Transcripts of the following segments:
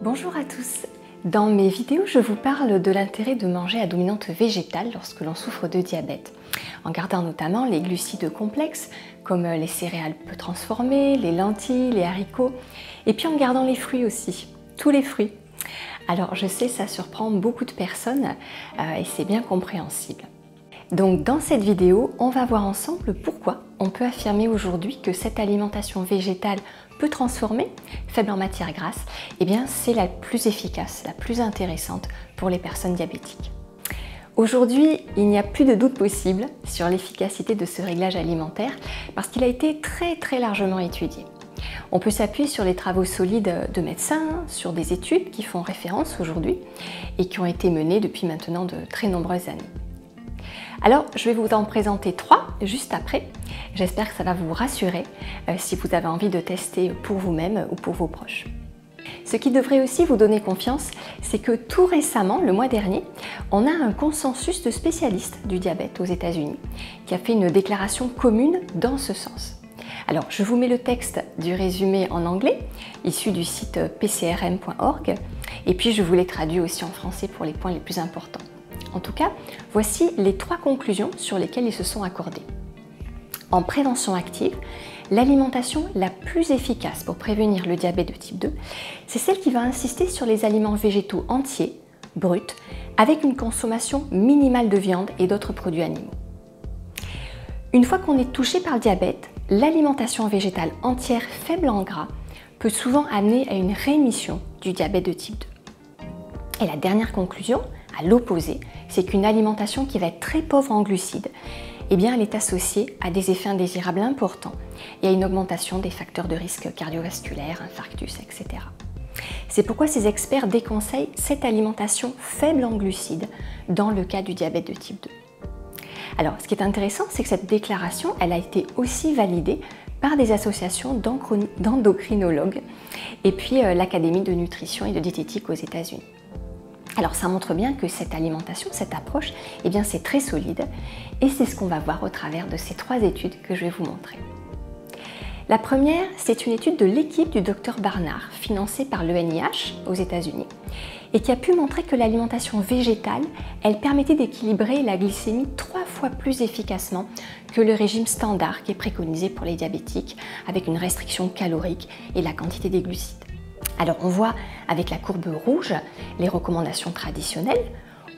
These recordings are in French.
Bonjour à tous. Dans mes vidéos, je vous parle de l'intérêt de manger à dominante végétale lorsque l'on souffre de diabète, en gardant notamment les glucides complexes comme les céréales peu transformées, les lentilles, les haricots, et puis en gardant les fruits aussi, tous les fruits. Alors je sais, ça surprend beaucoup de personnes et c'est bien compréhensible. Donc dans cette vidéo, on va voir ensemble pourquoi on peut affirmer aujourd'hui que cette alimentation végétale peu transformée, faible en matières grasses, eh bien c'est la plus efficace, la plus intéressante pour les personnes diabétiques. Aujourd'hui, il n'y a plus de doute possible sur l'efficacité de ce réglage alimentaire parce qu'il a été très largement étudié. On peut s'appuyer sur les travaux solides de médecins, sur des études qui font référence aujourd'hui et qui ont été menées depuis maintenant de très nombreuses années. Alors, je vais vous en présenter 3 juste après. J'espère que ça va vous rassurer si vous avez envie de tester pour vous-même ou pour vos proches. Ce qui devrait aussi vous donner confiance, c'est que tout récemment, le mois dernier, on a un consensus de spécialistes du diabète aux États-Unis qui a fait une déclaration commune dans ce sens. Alors, je vous mets le texte du résumé en anglais, issu du site pcrm.org, et puis je vous l'ai traduit aussi en français pour les points les plus importants. En tout cas, voici les 3 conclusions sur lesquelles ils se sont accordés. En prévention active, l'alimentation la plus efficace pour prévenir le diabète de type 2, c'est celle qui va insister sur les aliments végétaux entiers, bruts, avec une consommation minimale de viande et d'autres produits animaux. Une fois qu'on est touché par le diabète, l'alimentation végétale entière faible en gras peut souvent amener à une rémission du diabète de type 2. Et la dernière conclusion, à l'opposé, c'est qu'une alimentation qui va être très pauvre en glucides, eh bien, elle est associée à des effets indésirables importants et à une augmentation des facteurs de risque cardiovasculaires, infarctus, etc. C'est pourquoi ces experts déconseillent cette alimentation faible en glucides dans le cas du diabète de type 2. Alors, ce qui est intéressant, c'est que cette déclaration, elle a été aussi validée par des associations d'endocrinologues et puis l'Académie de nutrition et de diététique aux États-Unis. Alors ça montre bien que cette alimentation, cette approche, eh bien c'est très solide et c'est ce qu'on va voir au travers de ces 3 études que je vais vous montrer. La première, c'est une étude de l'équipe du Dr Barnard, financée par l'ENIH aux États-Unis, et qui a pu montrer que l'alimentation végétale, elle permettait d'équilibrer la glycémie 3 fois plus efficacement que le régime standard qui est préconisé pour les diabétiques, avec une restriction calorique et la quantité des glucides. Alors on voit avec la courbe rouge les recommandations traditionnelles,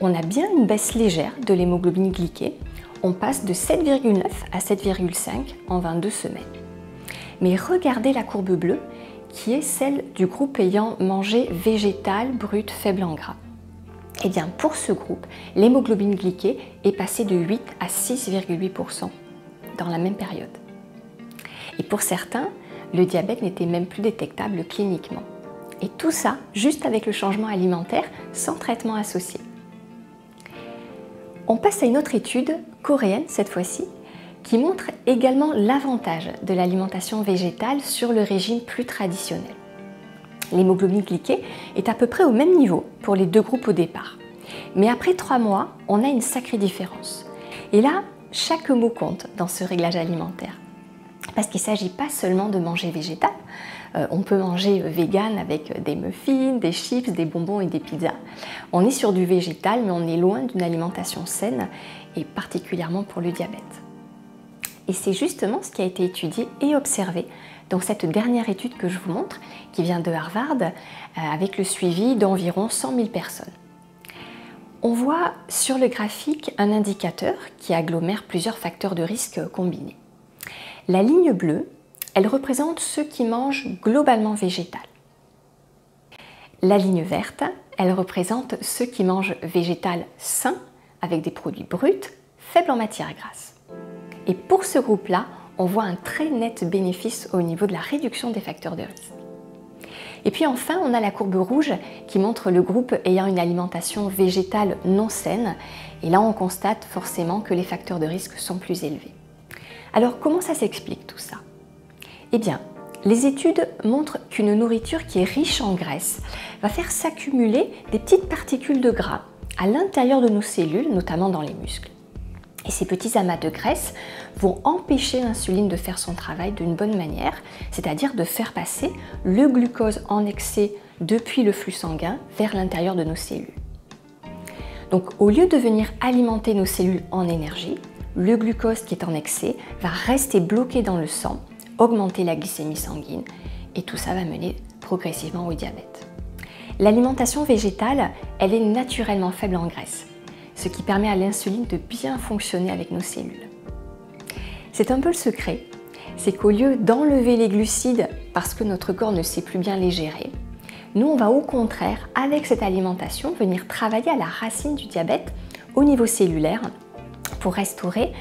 on a bien une baisse légère de l'hémoglobine glyquée, on passe de 7,9 à 7,5 en 22 semaines. Mais regardez la courbe bleue qui est celle du groupe ayant mangé végétal, brut, faible en gras. Et bien pour ce groupe, l'hémoglobine glyquée est passée de 8 à 6,8% dans la même période. Et pour certains, le diabète n'était même plus détectable cliniquement. Et tout ça juste avec le changement alimentaire sans traitement associé. On passe à une autre étude, coréenne cette fois-ci, qui montre également l'avantage de l'alimentation végétale sur le régime plus traditionnel. L'hémoglobine glyquée est à peu près au même niveau pour les 2 groupes au départ. Mais après 3 mois, on a une sacrée différence. Et là, chaque mot compte dans ce réglage alimentaire. Parce qu'il ne s'agit pas seulement de manger végétal, on peut manger vegan avec des muffins, des chips, des bonbons et des pizzas. On est sur du végétal, mais on est loin d'une alimentation saine, et particulièrement pour le diabète. Et c'est justement ce qui a été étudié et observé dans cette dernière étude que je vous montre, qui vient de Harvard, avec le suivi d'environ 100 000 personnes. On voit sur le graphique un indicateur qui agglomère plusieurs facteurs de risque combinés. La ligne bleue, elle représente ceux qui mangent globalement végétal. La ligne verte, elle représente ceux qui mangent végétal sain, avec des produits bruts, faibles en matières grasses. Et pour ce groupe-là, on voit un très net bénéfice au niveau de la réduction des facteurs de risque. Et puis enfin, on a la courbe rouge qui montre le groupe ayant une alimentation végétale non saine. Et là, on constate forcément que les facteurs de risque sont plus élevés. Alors, comment ça s'explique tout ça? Eh bien, les études montrent qu'une nourriture qui est riche en graisse va faire s'accumuler des petites particules de gras à l'intérieur de nos cellules, notamment dans les muscles. Et ces petits amas de graisse vont empêcher l'insuline de faire son travail d'une bonne manière, c'est-à-dire de faire passer le glucose en excès depuis le flux sanguin vers l'intérieur de nos cellules. Donc au lieu de venir alimenter nos cellules en énergie, le glucose qui est en excès va rester bloqué dans le sang, augmenter la glycémie sanguine et tout ça va mener progressivement au diabète. L'alimentation végétale, elle est naturellement faible en graisse, ce qui permet à l'insuline de bien fonctionner avec nos cellules. C'est un peu le secret, c'est qu'au lieu d'enlever les glucides parce que notre corps ne sait plus bien les gérer, nous on va au contraire, avec cette alimentation, venir travailler à la racine du diabète au niveau cellulaire pour restaurer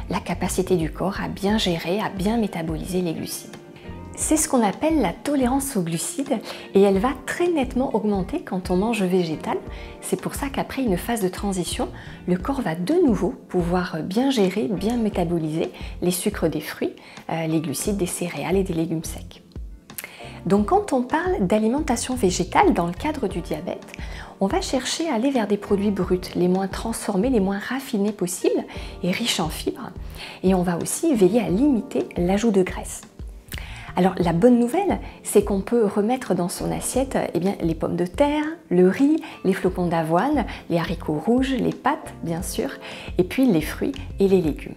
la capacité du corps à bien gérer, à bien métaboliser les glucides. C'est ce qu'on appelle la tolérance aux glucides et elle va très nettement augmenter quand on mange végétal. C'est pour ça qu'après une phase de transition, le corps va de nouveau pouvoir bien gérer, bien métaboliser les sucres des fruits, les glucides des céréales et des légumes secs. Donc quand on parle d'alimentation végétale dans le cadre du diabète, on va chercher à aller vers des produits bruts, les moins transformés, les moins raffinés possibles et riches en fibres. Et on va aussi veiller à limiter l'ajout de graisse. Alors la bonne nouvelle, c'est qu'on peut remettre dans son assiette les pommes de terre, le riz, les flocons d'avoine, les haricots rouges, les pâtes bien sûr, et puis les fruits et les légumes.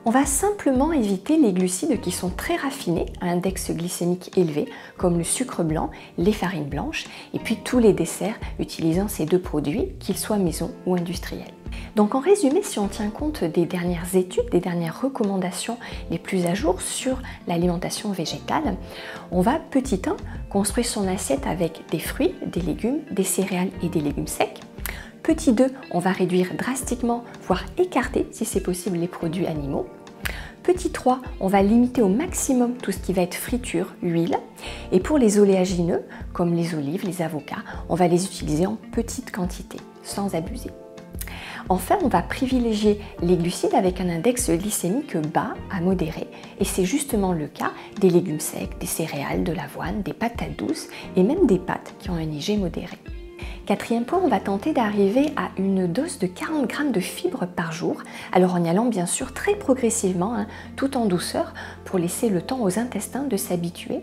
On va simplement éviter les glucides qui sont très raffinés, à index glycémique élevé, comme le sucre blanc, les farines blanches, et puis tous les desserts utilisant ces deux produits, qu'ils soient maison ou industriels. Donc en résumé, si on tient compte des dernières études, des dernières recommandations les plus à jour sur l'alimentation végétale, on va petit 1 construire son assiette avec des fruits, des légumes, des céréales et des légumes secs. Petit 2, on va réduire drastiquement, voire écarter si c'est possible les produits animaux. Petit 3, on va limiter au maximum tout ce qui va être friture, huile. Et pour les oléagineux, comme les olives, les avocats, on va les utiliser en petite quantité, sans abuser. Enfin, on va privilégier les glucides avec un index glycémique bas à modéré. Et c'est justement le cas des légumes secs, des céréales, de l'avoine, des patates douces et même des pâtes qui ont un IG modéré. Quatrième point, on va tenter d'arriver à une dose de 40 g de fibres par jour, alors en y allant bien sûr très progressivement, tout en douceur, pour laisser le temps aux intestins de s'habituer.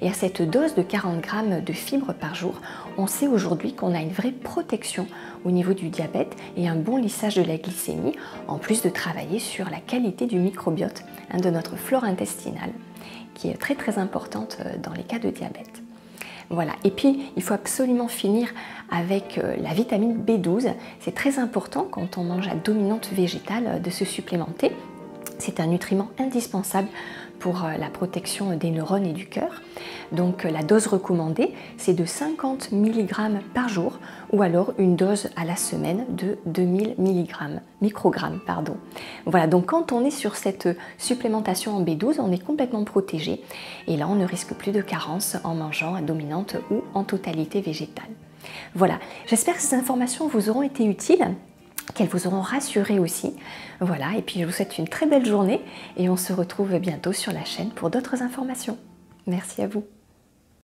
Et à cette dose de 40 g de fibres par jour, on sait aujourd'hui qu'on a une vraie protection au niveau du diabète et un bon lissage de la glycémie, en plus de travailler sur la qualité du microbiote de notre flore intestinale, qui est très importante dans les cas de diabète. Voilà, et puis il faut absolument finir avec la vitamine B12. C'est très important quand on mange à dominante végétale de se supplémenter. C'est un nutriment indispensable pour la protection des neurones et du cœur. Donc la dose recommandée, c'est de 50 mg par jour ou alors une dose à la semaine de 2000 microgrammes. Voilà, donc quand on est sur cette supplémentation en B12, on est complètement protégé et là on ne risque plus de carence en mangeant à dominante ou en totalité végétale. Voilà, j'espère que ces informations vous auront été utiles, qu'elles vous auront rassuré aussi. Voilà, et puis je vous souhaite une très belle journée et on se retrouve bientôt sur la chaîne pour d'autres informations. Merci à vous.